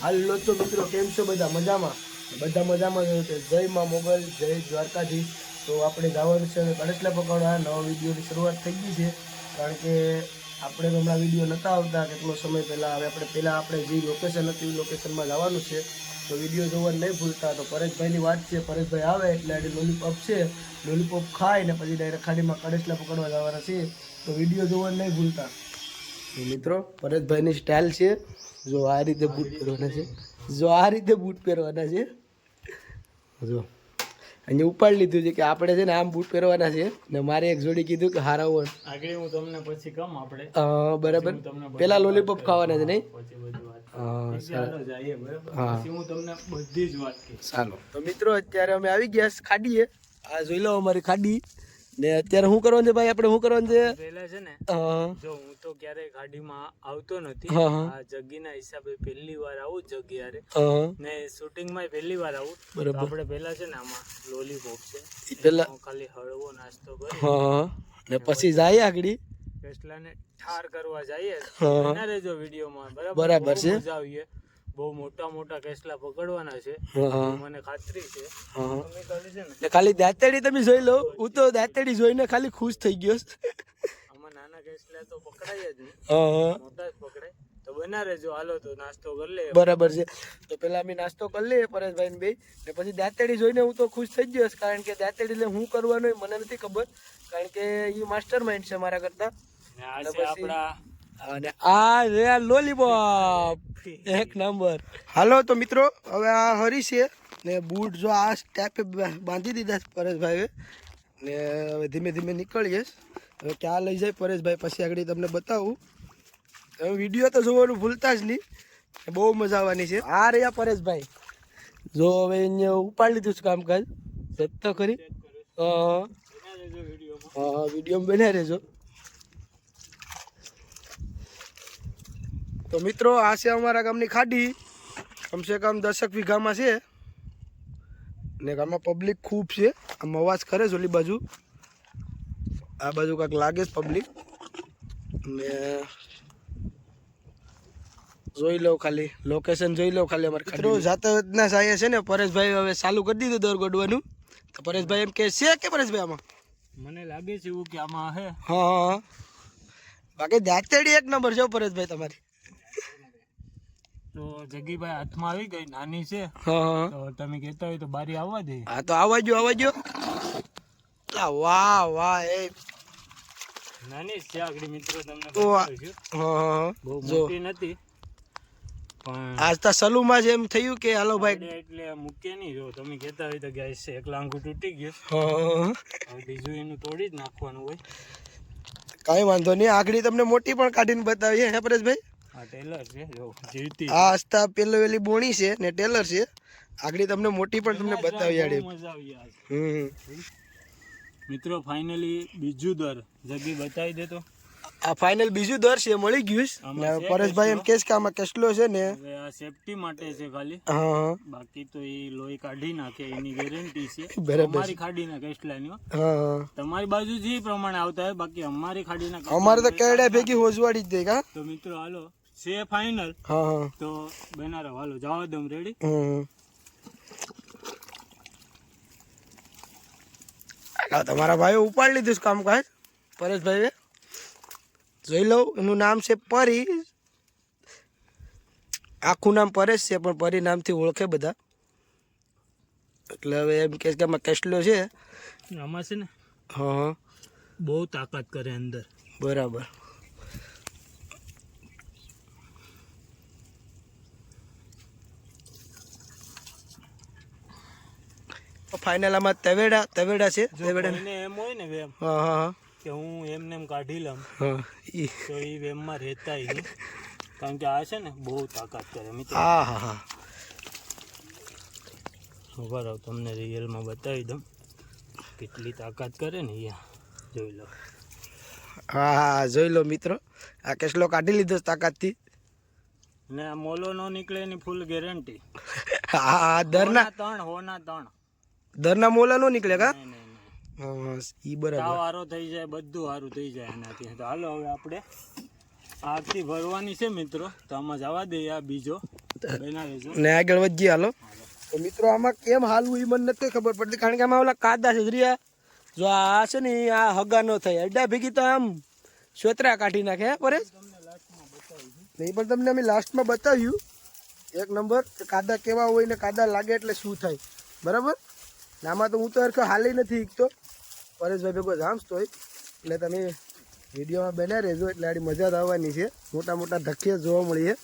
હાલો તો મિત્રો કેમ છો બધા મજામાં? બધા મજામાં જ છે. જય માં મોગલ, જય દ્વારકાધીશ. તો આપણે જવાનું છે કણસલા પકડવા. નવા વિડીયોની શરૂઆત થઈ ગઈ છે, કારણ કે આપણે હમણાં વિડીયો નહોતા આવતા કેટલો સમય પહેલાં. હવે આપણે જે લોકેશન હતું એ લોકેશનમાં જવાનું છે, તો વિડીયો જોવાનું નહીં ભૂલતા. તો પરેશભાઈની વાત છે, પરેશભાઈ આવે એટલે આજે લોલીપોપ છે, લોલીપોપ ખાઈને પછી ડાયરેક્ટ ખાડીમાં કણસલા પકડવા જવાના છે, તો વિડીયો જોવાનું નહીં ભૂલતા. તો મિત્રો પરેશભાઈની સ્ટાઇલ છે, જો આ રીતે બૂટ પહેરવાના છે, જો અહીંયા ઉપાડી લીધું છે કે આપણે છે ને આમ બૂટ પહેરવાના છે, ને મારે એક જોડી કીધું કે હારાવો આગળ હું તમને પછી કમ આપણે બરાબર પેલા લોલીપોપ ખાવાના છે નહીં? હું તમને બધી જ વાત કહીશ. ચાલો તો મિત્રો અત્યારે અમે આવી ગયા ખાડીએ. આ જોઈ લો અમારી ખાડી. ને અત્યારે શું કરવાનું છે ભાઈ? આપણે શું કરવાનું છે? પહેલા છે ને જો હું તો ક્યારેય ગાડીમાં આવતો નથી, આ જગ્ગીના હિસાબે પહેલી વાર આવું જગ્ગી યારે, ને શૂટિંગમાં પહેલી વાર આવું. આપણે પહેલા છે ને આમાં લોલીપોપ છે, પેલા ખાલી હળવો નાસ્તો કરી ને પછી જાય આગળ કેસલાને ઠાર કરવા જઈએ. રેજો વિડીયોમાં બરાબર છે. મજા આવીએ. બહુ મોટા કેસલા પકડવાના છે, મને ખાતરી છે. ને ખાલી દાંતેડી તમે જોઈ લો, હું તો દાંતેડી જોઈને ખાલી ખુશ થઈ ગયો. આમાં નાના કેસલા તો પકડાય જ નહીં, મોટા જ પકડાય. તો બના રહેજો. હાલો તો નાસ્તો કરી લે. બરાબર છે. તો પેલા અમે નાસ્તો કરી લઈએ પરેશભાઈ ને બે, ને પછી દાંતેડી જોઈને હું તો ખુશ થઈ ગયો, કારણ કે દાંતેડી એટલે હું કરવાનું મને નથી ખબર, કારણ કે એ માસ્ટર માઇન્ડ છે મારા કરતા. અને આ લોલીપોપ એક નંબર. હાલો તો મિત્રો હવે આ હરી છે ને બૂટ જો આ ટાઈપે બાંધી દીધા પરેશભાઈએ, ને હવે ધીમે ધીમે નીકળીએ. હવે ક્યાં લઈ જાય પરેશભાઈ પછી આગળ તમને બતાવું. હવે વિડીયો તો જોવાનું ભૂલતા જ નહીં, બહુ મજા આવવાની છે. આ રહ્યા પરેશભાઈ, જો હવે અહીંયા ઉપાડી લીધું છે કામકાજ તો ખરી. વિડીયો બનાવી રહેજો. તો મિત્રો આ છે અમારા ગામની ખાડી, કમસે કમ 10 વીઘામાં છે, ને ગામમાં પબ્લિક ખૂબ છે. આમ અવાજ કરે છે ઓલી બાજુ, આ બાજુ કાંઈક લાગે છે પબ્લિક. ને જોઈ લો ખાલી લોકેશન જોઈ લો ખાલી. અમારે મિત્રો જાતના સાયા છે ને પરેશભાઈ હવે ચાલુ કરી દીધું દોર ગોડવાનું. તો પરેશભાઈ એમ કે છે કે પરેશભાઈ આમાં મને લાગે છે એવું કે આમાં હે. હા બાકી દાંતેડી એક નંબર છે પરેશભાઈ તમારી. તો જગીભાઈ હાથમાં આવી ગઈ, નાની છે, તો તમે કહેતા હોય તો બારી આવવા દે. હા તો આવવા જો. વાહ વાહ એ નાની છે આગળ મિત્રો, તમને બતાવું છું. બહુ મોટી નથી, પણ આજ તો સલુમાં જ એમ થયું કે હાલો ભાઈ એટલે મૂકે નહીં. જો તમે કહેતા હોય તો ગેસ છે, એક લાંગુ તૂટી ગયું, હવે બીજું એનું તોડી જ નાખવાનું હોય. કાંઈ વાંધો નહીં, આગળ તમને મોટી પણ કાઢીને બતાવીએ. હે પરેશભાઈ? આ ટેલર છે, જો જીવતી. આ હસ્તા પેલી બોણી છે ને ટેલર છે. આગળ તમને મોટી પણ તમને બતાવી આડે. મજા આવી આજ. મિત્રો ફાઇનલી બીજું દર જગી બતાવી દે. તો આ ફાઇનલ બીજું દર છે, મળી ગયું. પરેશભાઈ એમ કેસ કે આમાં કેટલો છે ને આ સેફટી માટે છે ખાલી, બાકી તો એ લોહી કાઢી નાખે એની ગેરંટી છે. અમારી ખાડીના કેસલાની, તમારી બાજુ જે પ્રમાણે આવતા હોય, બાકી અમારી ખાડીના અમારે તો કેડા ભેગી હોજવાડી જ દે. કા તો મિત્રો હાલો છે ફાઇનલ. તો બનારો હાલો જવા દઉં. રેડી? તમારા ભાઈ ઉપાડી લીધું છે કામકાજ પરેશભાઈ. જોઈ લો, એનું નામ છે પરી. આખું નામ પરેશ છે, પણ પરી નામથી ઓળખે બધા. એટલે હવે એમ કે આમાં કેટલો છે આમાં છે ને, હા બહુ તાકાત કરે અંદર. બરાબર. ફાઇનલ આમાં તવેડા છે. તવેડા એમ હોય ને વેમ, કે હું એમને એમ કાઢી લઉં, તો એ વેમમાં રહેતા નહીં, કારણ કે આ છે ને બહુ તાકાત કરે મિત્રો. ઉભા રહો, તમને રિયલમાં બતાવી દઉં કેટલી તાકાત કરે ને. જોઈ લો. હા જોઈ લો મિત્રો, આ કેસલો કાઢી લીધો તાકાતથી. ને આ મોલો નો નીકળે એની ફૂલ ગેરંટી. હા દરના 3 દરના મોલા નો નીકળે. કા ઈ બરાબર, સારો થઈ જાય, બધું સારું થઈ જાય એનાથી. તો હાલો હવે આપણે આખી ભરવાની છે મિત્રો, તો આમાં જવા દઈએ. આ બીજો ને આગળ વધીએ હાલો. તો મિત્રો આમાં કેમ હાલવું એ મને નથી ખબર પડતી, કારણ કે આમાં ઓલા કાદા છે જરિયા. જો આ છે ને આ હગા ન થાય, અડ્ડા ભેગી તો આમ સોતરા કાઢી નાખે. હે પરેશ, નહીં પણ તમને અમે લાસ્ટમાં બતાવ્યું એક નંબર કાદા કેવા હોય ને કાદા લાગે એટલે શું થાય, બરાબર. આમાં તો હું તો હરખો હાલી નથી શીખતો, પરેશભાઈ ભેગો જામતો હોય, એટલે તમે વિડીયોમાં બન્યા રહેજો, એટલે આડી મજા આવવાની છે. મોટા મોટા ધક્કે જોવા મળીએ.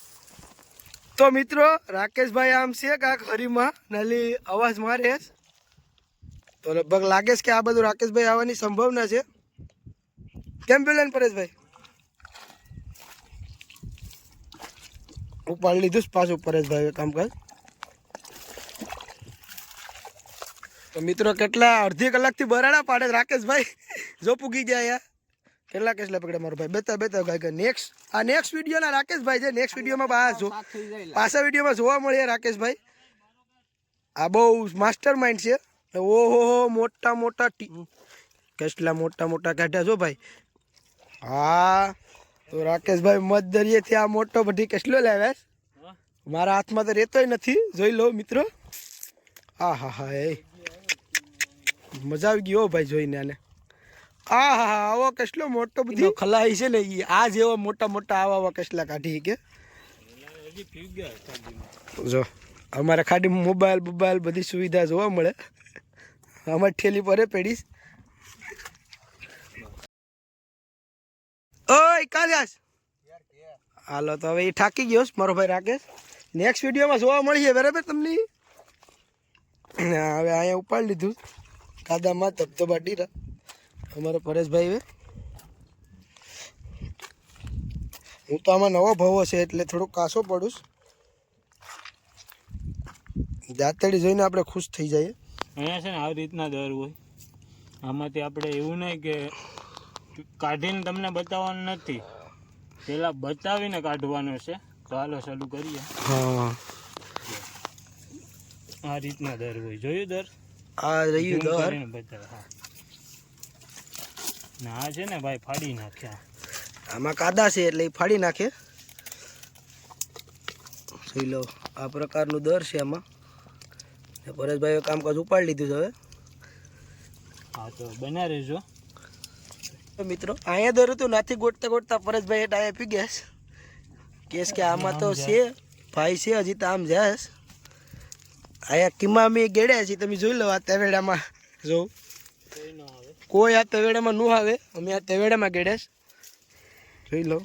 તો મિત્રો રાકેશભાઈ આમ છે કાંક હરીમાં નાલી અવાજ મારે, તો લગભગ લાગે છે કે આ બધું રાકેશભાઈ આવવાની સંભાવના છે. કેમ પેલા ને પરેશભાઈ ઉપાડી લીધું પાછું પરેશભાઈ કામકાજ. તો મિત્રો કેટલા અડધી કલાકથી બરાડા પાડે રાકેશભાઈ. જો પૂગી ગયા યાર, કેટલા કેટલા પકડે મારો ભાઈ. બેતા બેતા ગાય નેક્સ્ટ આ નેક્સ્ટ વિડીયો ના રાકેશભાઈ છે. નેક્સ્ટ વિડીયોમાં પાછા વિડીયોમાં જોવા મળે રાકેશભાઈ. આ બહુ માસ્ટર માઇન્ડ છે. ઓહો મોટા મોટા કેટલા મોટા મોટા કાઢ્યા છો ભાઈ. હા તો રાકેશભાઈ મત દરિયેથી આ મોટો બધી કેટલો લાવ્યા, મારા હાથમાં તો રહેતોય નથી. જોઈ લો મિત્રો. હા હા હા એ મજા આવી ગયો ભાઈ જોઈને આને. હા હા હા આવો કેટલો મોટો બધી ખલાઈ છે ને એ આ જેવા મોટા મોટા આવા કેટલા કાઢી કે જો અમારે ખાડી મોબાઈલ બધી સુવિધા જોવા મળે. અમારી ઠેલી પર પેડીશ. ઓય કાલિયાસ હાલો. તો હવે એ થાકી ગયો મારો ભાઈ રાકેશ. નેક્સ્ટ વિડીયોમાં જોવા મળીએ બરાબર તમને. હવે અહીંયા ઉપાડી લીધું કાદામાં ધબધબા ડીરા અમારો પરેશભાઈ. હવે હું તો આમાં નવો ભાવો છે એટલે થોડુંક કાસો પડું. જાતડી જોઈને આપણે ખુશ થઈ જઈએ. અહીંયા છે ને આવી રીતના દર હોય. આમાંથી આપણે એવું નહીં કે કાઢીને તમને બતાવવાનું નથી, પેલા બતાવીને કાઢવાનું છે. તો હાલો ચાલુ કરીએ. હા આ રીતના દર હોય. જોયું દર? આ રહ્યું દર. બતાવે. હા ને આ છે ને ભાઈ ફાડી નાખ્યા. આમાં કાદા છે એટલે એ ફાડી નાખે. જોઈ લો આ પ્રકારનું દર છે આમાં. પરેશભાઈએ કામકાજ ઉપાડી લીધું છે હવે. હા તો બના રહેજો મિત્રો. અહીંયા દર હતું નાથી ગોટતા ગોટતા પરેશભાઈ ટાયા પી ગયા કેસ કે આમાં તો છે ભાઈ છે હજી તો આમ જાય. અહીંયા કિમા અમે ગેડ્યા છીએ તમે જોઈ લો. આ તેવેડામાં જોઉં કોઈ આ તેવેડામાં ન આવે. અમે આ તેવેડામાં ગેડ્યા જોઈ લો.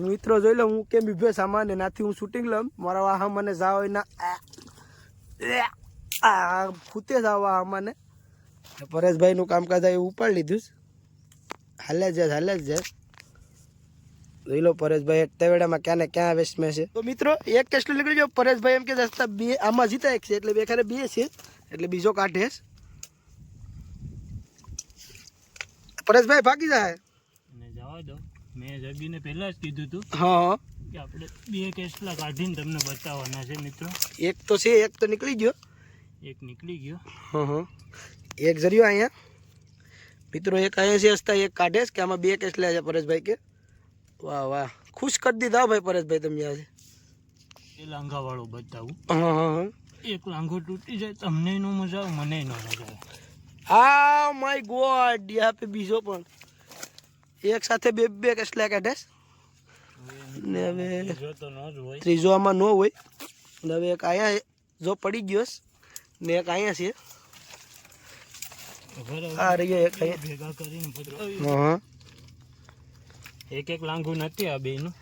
મિત્રો જોઈ લો હું કેમ ઉભ્યો સામાન નાથી હું શૂટિંગ લઉં. મારા વાહ મને જાવ ના ફૂતે જાવ મને. પરેશભાઈનું કામકાજ એવું ઉપાડી લીધું. હાલે જ જાય. જોઈ લો પરેશભાઈ તેવેડામાં ક્યાં ને ક્યાં વેસ્ટમે છે. તો મિત્રો એક કેટલું નીકળી ગયો. પરેશભાઈ એમ કે રસ્તા બે આમાં જીતા એક છે એટલે બે ખરે બે છે એટલે બીજો કાઢે. પરેશભાઈ ભાગી જાય જવા દો. મેં જગીને પહેલા જ કીધું હતું હા કે આપણે બે કેસલા કાઢીને તમને બતાવવાના છે મિત્રો. એક તો છે, એક તો નીકળી ગયો. એક નીકળી ગયો. હા એક જર્યો અહીંયા મિત્રો. એક અહીંયા છે હસતા એક કાઢે કે આમાં બે કેસલા છે પરેશભાઈ કે. વાહ વાહ ખુશ કરી દીધા ભાઈ પરેશભાઈ તમે આજે. એ લાંઘા વાળો બતાવું. હા હા એક લાંઘો તૂટી જાય તમને નો મજા આવે મને નો મજા આવે. આ માય ગોડ યા પે બીજો પણ એક સાથે બે કેસલા કાઢે ને હવે ત્રીજો આમાં ન હોય. અને હવે એક અહીંયા જો પડી ગયો ને એક અહીંયા છે. આ રહ્યો એક ભેગા કરીને હા એક લાંઘું નથી આ બેનું.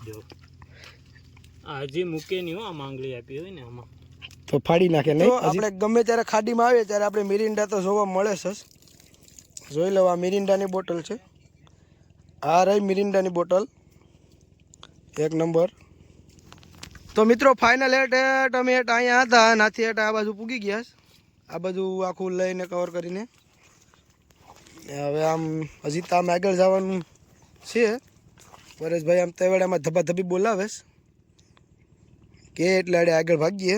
જો આજે મૂકે નહીં હો. આ માંગલી આપી હોય ને આમાં તો ફાડી નાખે નહીં. આપણે ગમે ત્યારે ખાડીમાં આવીએ ત્યારે આપણે મિરિન્ડા તો જોવા મળે છે. જોઈ લો આ મિરિન્ડાની બોટલ છે. આ રહી મિરિન્ડાની બોટલ એક નંબર. તો મિત્રો ફાઇનલ એટ અમે અહીંયા હતા નાથી એટ આ બાજુ પૂગી ગયા. આ બધું આખું લઈને કવર કરીને હવે આમ હજી તો આમ આગળ જવાનું છે. પરેશભાઈ આમ તેવેડામાં ધબાધબી બોલાવે કે એટલે આગળ ભાગીએ.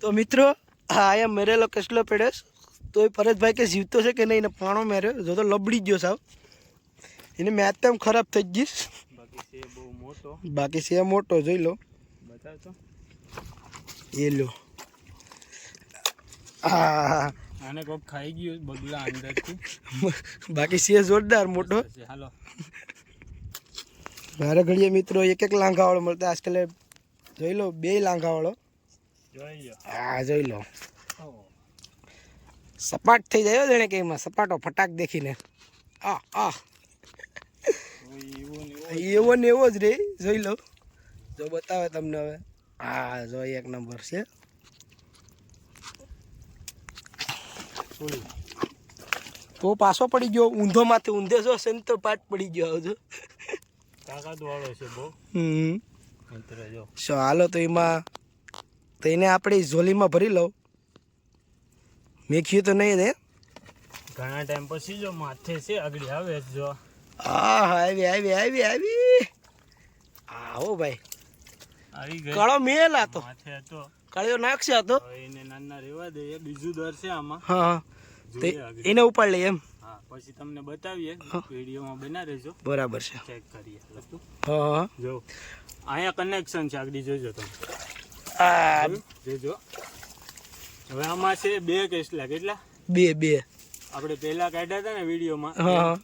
તો મિત્રો હા અહીંયા મેરેલો કેટલો પેડેસ તો એ પરેશભાઈ કે જીવતો છે કે નહીં એને પાણો મેર્યો. જો તો લબડી ગયો સાવ. એને મેચ તેમ ખરાબ થઈ ગઈ. બાકી છે બહુ મોટો બાકી છે મોટો, જોઈ લો. બતાવ તો. એ લો. આ આને કોક ખાઈ ગયું બગલા અંદરથી. બાકી છે જોરદાર મોટો. હાલો મારે ઘડીએ મિત્રો એક લાંઘાવાળો મળતા આજકાલ, જોઈ લો 2 લાંઘાવાળો. જોઈ લો. હા જોઈ લો, સપાટ થઈ જાય જાણે કે એમાં સપાટો ફટાક દેખીને. એવો ને એવો જ રે, જોઈ લો. જો બતાવે તમને હવે. હા જો 1 નંબર છે. તો પાછો પડી ગયો ઊંધો માથે, ઊંધે જો છે ને તો પાટ પડી ગયો. જો તાકાત વાળો છે બહુ. મિત્ર જો હાલો તો એમાં તો એને આપણે ઝોલીમાં ભરી લઉં. મેખ્યું તો નહીં ને ઘણા ટાઈમ પછી જો માથે છે આગળ આવે જો. હા આવી. આવો ભાઈ, આવી ગઈ. કાળો મેલ હતો, માથે હતો. કાળિયો નાખશે હતો. એને નાના રહેવા દે, બીજું દર છે આમાં. હા એને ઉપાડ લઈએ એમ. હા પછી તમને બતાવીએ, વિડીયોમાં બના રહેજો. બરાબર છે, ચેક કરીએ. હા જો અહીંયા કનેક્શન છે, આગળ જોજો તમે. આ જોજો. હવે આમાં છે 2 કેસલા. કેટલા? 2 આપણે પહેલા કાઢ્યા હતા ને વિડીયોમાં. હા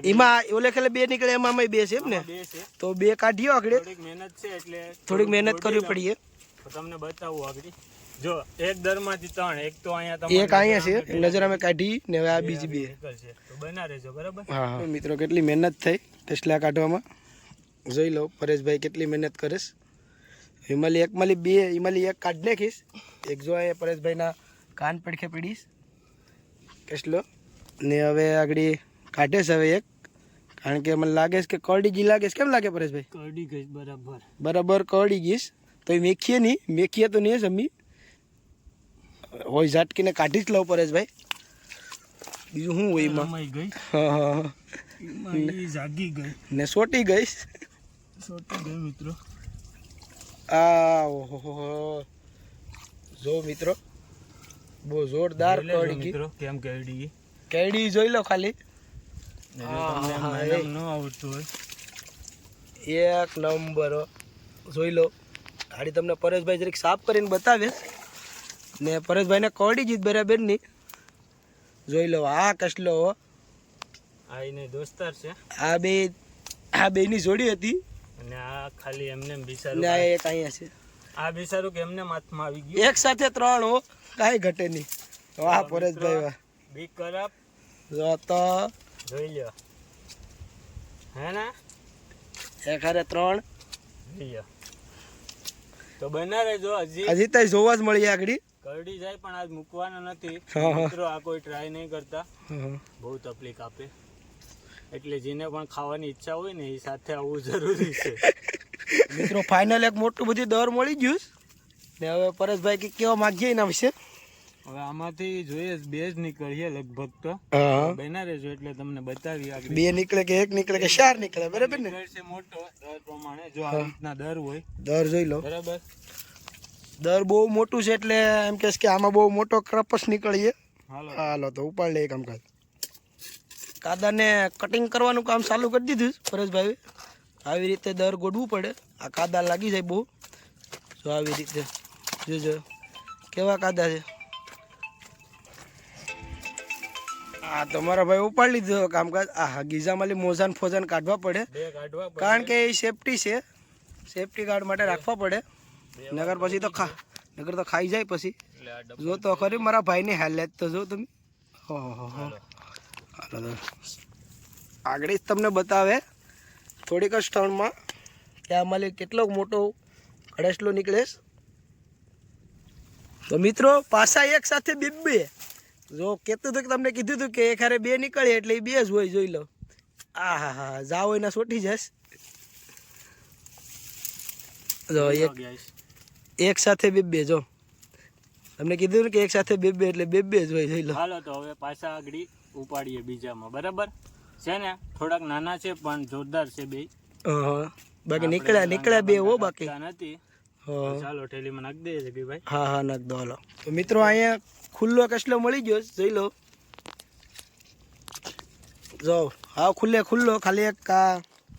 એમાં ઓલે ખેલે 2 નીકળે, એમાં 2 છે એમ ને. 2 છે તો 2 કાઢ્યો આગળ. થોડીક મહેનત છે એટલે થોડીક મહેનત કરવી પડીએ. તો તમને બતાવું આગળ. જો એક દરમાંથી 3, એક તો અહીંયા એક અહીંયા છે, નજર અમે કાઢી ને હવે આ બીજી 2 નીકળશે. તો બના રહેજો બરાબર. હા મિત્રો કેટલી મહેનત થઈ ટેસ્લા કાઢવામાં, જોઈ લો. પરેશભાઈ કેટલી મહેનત કરીશ. હિમાલી 2 હિમાલી 1 કાઢી નાખીશ. એક જો અહીંયા પરેશભાઈના કાન પડખે પડીશ ટેસ્લો ને. હવે આગળ કાઢે છે હવે 1, કારણ કે મને લાગે છે કે કરડી ગઈ લાગે છે. કેમ લાગે પરેશભાઈ? કરડી ગઈ બરાબર કરડી ગઈશ. તો એ મેખીએ નહીં, મેખીએ તો નહીં જમી હોય, ઝાટકીને કાઢી જ લઉં પરેશભાઈ. બીજું શું હોય એમાં? ગઈ. હા જાગી ગઈ ને સોટી ગઈ મિત્રો. ઓહો જો મિત્રો, બહુ જોરદાર કરડી ગઈ. કેમ કરડી ગઈ? કેડી જોઈ લો ખાલી. તમને ન આવડતું હોય 1 નંબર જોઈ લો. ગાડી તમને પરેશભાઈ જરીક સાફ કરીને બતાવે ને. પરેશભાઈને કરડી જીત બરાબર ની. જોઈ લો આ કસલો. આ એને દોસ્તાર છે. આ બેની જોડી હતી અને આ ખાલી એમને બિસારું. ને આ એક અહીંયા છે. આ બિસારું કે એમને હાથમાં આવી ગયું. એક સાથે 3 હો, કાંઈ ઘટે નહીં. વાહ પરેશભાઈ વાહ. બી ખરાબ જો તો જોઈ લ્યો. હે ને એક હારે 3 જોઈ લ્યો. તો બના રહેજો. હજી તો જોવા જ મળી આગળ. કરડી જાય પણ આજ મૂકવાનો નથી મિત્રો. આ કોઈ ટ્રાય નહીં કરતા, બહુ તકલીફ આપે. એટલે જેને પણ ખાવાની ઈચ્છા હોય ને એ સાથે આવવું જરૂરી છે મિત્રો. ફાઇનલ એક મોટું બધી દર મળી ગયું ને. હવે પરેશભાઈ કે કેવા માગીએ એના વિશે. હવે આમાંથી જોઈએ 2 જ નીકળીએ લગભગ. તો બના રહેજો એટલે તમને બતાવી. 2 નીકળે કે 1 નીકળે કે 4 નીકળે બરાબર ને. મોટો દર પ્રમાણે જો આ રીતના દર હોય. દર જોઈ લો બરાબર. દર બહુ મોટું છે એટલે એમ કે આમાં બહુ મોટો ક્રપસ નીકળીએ. હાલો તો ઉપાડ લે કામકાજ. કાદાને કટિંગ કરવાનું કામ ચાલુ કરી દીધું પરેશભાઈ. આવી રીતે દર ગોડવું પડે. આ કાદા લાગી જાય બહુ. જો આવી રીતે જોજો કેવા કાદા છે. હા તમારા ભાઈ ઉપાડી લીધો કામકાજ. આ ગીઝામાંથી મોજાન ફોજાન કાઢવા પડે, કારણ કે એ સેફટી છે. સેફટી ગાર્ડ માટે રાખવા પડે. નગર પછી તો નગર તો ખાઈ જાય પછી. જો તો ખરી મારા ભાઈની હાલત તો જો તમે. આગળ જ તમને બતાવે થોડીક જ ક્ષણમાં કે આમાં કેટલો મોટો કડેસલો નીકળે. તો મિત્રો પાછા એક સાથે 2 જો કહેતું હતું કે તમને કીધું હતું કે એક હારે 2 નીકળે એટલે એ 2 જ હોય. જોઈ લો. હા જાઓ એના સોટી જશ. જો એક સાથે 2 જો તમને કીધું ને કે એક સાથે 2 એટલે 2 જ હોય. જોઈ લો. હાલો તો હવે પાછા આગળ ઉપાડીએ બીજામાં. બરાબર છે ને. થોડાક નાના છે પણ જોરદાર છે 2. બાકી નીકળ્યા 2 હો બાકી નથી. ચાલો ઠેલીમાં નાખ દે જગીભાઈ. હા નાખ દો. હાલો તો મિત્રો અહીંયા ખુલ્લો કસલો મળી ગયો. જોઈ લો. જો હા ખુલ્લો ખાલી એક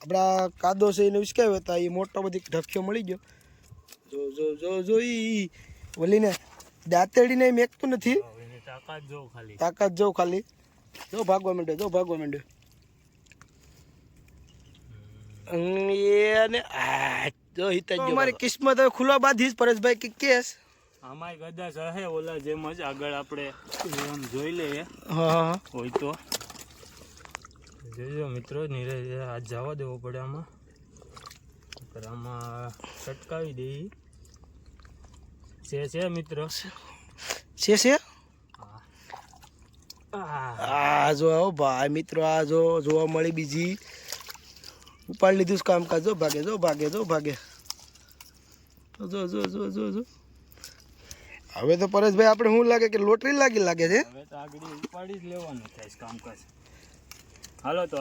આપણા કાદો છે એને વિસકાવ્યો હતા એ મોટો બધી ઢક્યો મળી ગયો. જો જો જો જો ઈ ઓલીને દાંતેડીને મેકતું નથી. તાકાત જો ખાલી જો ભાગવા માંડ્યો એને જો હિતા જો અમારી કિસ્મત હવે ખુલ્લા બાંધી જ પરેશભાઈ કે કેસ આમાંય કદાચ હે ઓલા જેમ જ આગળ આપણે આમ જોઈ લઈએ. હા હોય તો જોજો મિત્રો નીરજ આ જવા દેવો પડે આમાં છટકાવી દઈએ છે મિત્રો છે આ જો આવો ભાઈ મિત્રો આ જો જોવા મળી બીજી ઉપાડ લીધું કામકાજ જો ભાગે જો હવે તો પરેશભાઈ આપણે શું લાગે કે લોટરી લાગે છે. હવે તો આગળ ઉપાડી જ લેવાનું થાય કામકાજ. હાલો તો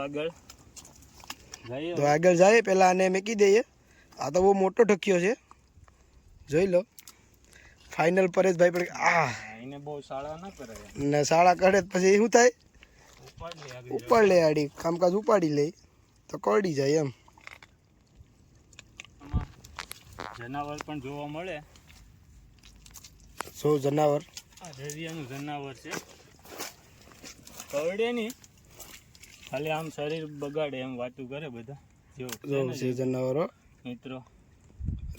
આગળ જાય પેલા આને મેકી દઈએ. આ તો બહુ મોટો ઢક્યો છે જોઈ લો. ફાઇનલ પરેશભાઈ પણ એને બહુ શાળા ના કરે ને શાળા કરે પછી શું થાય ઉપાડ લે આડી કામકાજ ઉપાડી લે તો કરડી જાય એમ. જનાવર પણ જોવા મળે. શું જનાવર? આ દરિયાનું જનાવર છે. કરડે નહીં ખાલી આમ શરીર બગાડે એમ વાતું કરે બધા. જો છે જનાવરો મિત્રો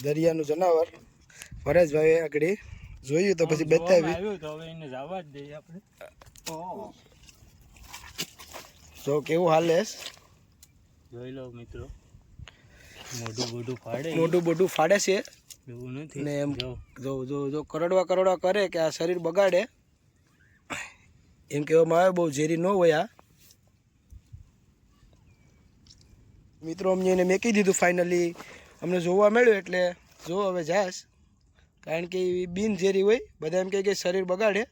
દરિયાનું જનાવર પરેશભાઈ આગળ જોયું તો પછી બતાવી આવ્યું તો હવે એને જવા જ દઈએ આપણે. જો કેવું હાલે જોઈ લો મિત્રો મોઢું ફાડે છે એવું નથી ને એમ જો કરડવા કરે કે આ શરીર બગાડે એમ કહેવામાં આવે. બહુ ઝેરી ન હોય આ મિત્રો. અમને એને મેકી દીધું ફાઇનલી અમને જોવા મળ્યું એટલે જો હવે જાશ કારણ કે એ બિન ઝેરી હોય. બધા એમ કહે કે શરીર બગાડે.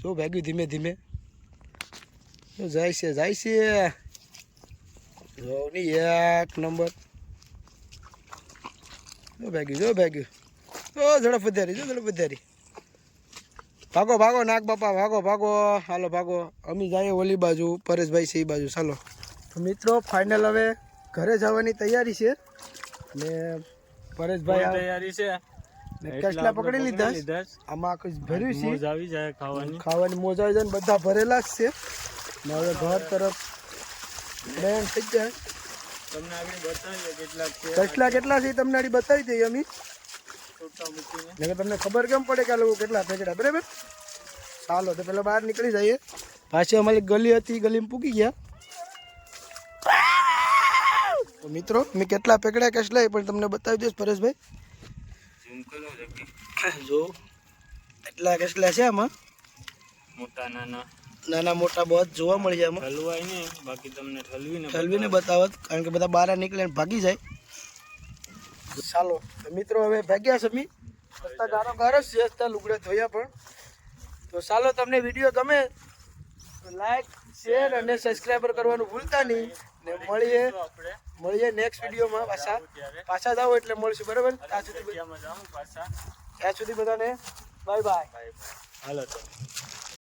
જો ભાગ્યું ધીમે ધીમે જાય છે જો ની એક નંબર જો ભાગ્યું ઝડપ વધારી ભાગો નાગ બાપા ભાગો હાલો ભાગો. અમે જાય ઓલી બાજુ પરેશભાઈ છે એ બાજુ. ચાલો તો મિત્રો ફાઇનલ હવે ઘરે જવાની તૈયારી છે ને પરેશભાઈ તૈયારી છે ને કેટલા પકડી લીધા. આમાં ભર્યું છે મોજ આવી જાય ખાવાની મોજ આવી જાય ને બધા ભરેલા જ છે ને હવે ઘર તરફ બેન થઈ જાય. તમને આગળ બતાવીએ કેટલા છે તમને આગળ બતાવી દઈએ અમે. તમને ખબર કેમ પડે કે આ લોકો કેટલા ફેંકડા બરાબર. ચાલો તો પેલા બહાર નીકળી જઈએ. પાછી અમારી ગલી હતી ગલીમાં પૂકી ગયા. તો મિત્રો મેં કેટલા પેકડા કેટલા પણ તમને બતાવી દઈશ પરેશભાઈ. જો એટલા કેટલા છે આમાં નાના મોટા બહુ જોવા મળી જાય આમાં. ઠલવાય નહીં બાકી તમને ઠલવીને બતાવત કારણ કે બધા બહાર નીકળે ભાગી જાય. ચાલો તો મિત્રો હવે ભાગ્યા છે મી રસ્તા ગારો ગારો જ છે રસ્તા લુગડે ધોયા પણ. તો ચાલો તમને વિડીયો ગમે તો લાઈક શેર અને સબસ્ક્રાઈબર કરવાનું ભૂલતા નહીં ને મળીએ નેક્સ્ટ વિડીયોમાં પાછા જાઓ એટલે મળશું બરાબર. ત્યાં સુધી બધાને બાય. હાલો તો